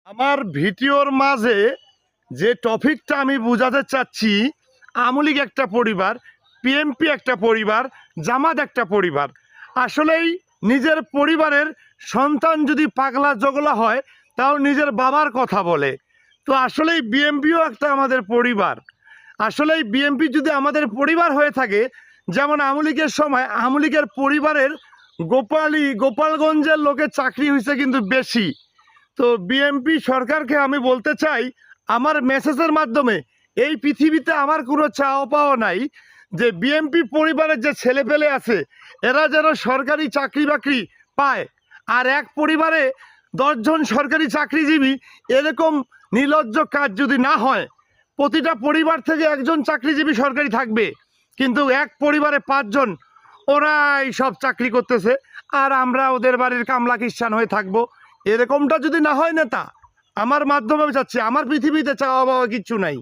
আমার ভিডিওর মাঝে যে টপিকটা আমি বোঝাতে চাচ্ছি, আওয়ামী লীগ একটা পরিবার, বিএনপি একটা পরিবার, জামাত একটা পরিবার। আসলেই নিজের পরিবারের সন্তান যদি পাগলা জগলা হয় তাও নিজের বাবার কথা বলে। তো আসলেই বিএনপিও একটা আমাদের পরিবার। আসলেই বিএনপি যদি আমাদের পরিবার হয়ে থাকে, যেমন আওয়ামী লীগের সময় আওয়ামী লীগের পরিবারের গোপালগঞ্জের লোকের চাকরি হয়েছে কিন্তু বেশি। তো বিএনপি সরকারকে আমি বলতে চাই, আমার মেসেজের মাধ্যমে, এই পৃথিবীতে আমার কোনো চাওয়া পাওয়া নাই যে বিএনপি পরিবারের যে ছেলেপেলে আছে এরা যেন সরকারি চাকরি বাকরি পায়। আর এক পরিবারে 10 জন সরকারি চাকরিজীবী, এরকম নির্লজ্জ কাজ যদি না হয়, প্রতিটা পরিবার থেকে একজন চাকরিজীবী সরকারি থাকবে, কিন্তু এক পরিবারে 5 জন ওরাই সব চাকরি করতেছে, আর আমরা ওদের বাড়ির কামলা খ্রিস্টান হয়ে থাকবো। এরকমটা যদি না হয় নেতা, আমার মাধ্যমে আমি চাচ্ছি, আমার পৃথিবীতে চাওয়া পাওয়া কিচ্ছু নাই।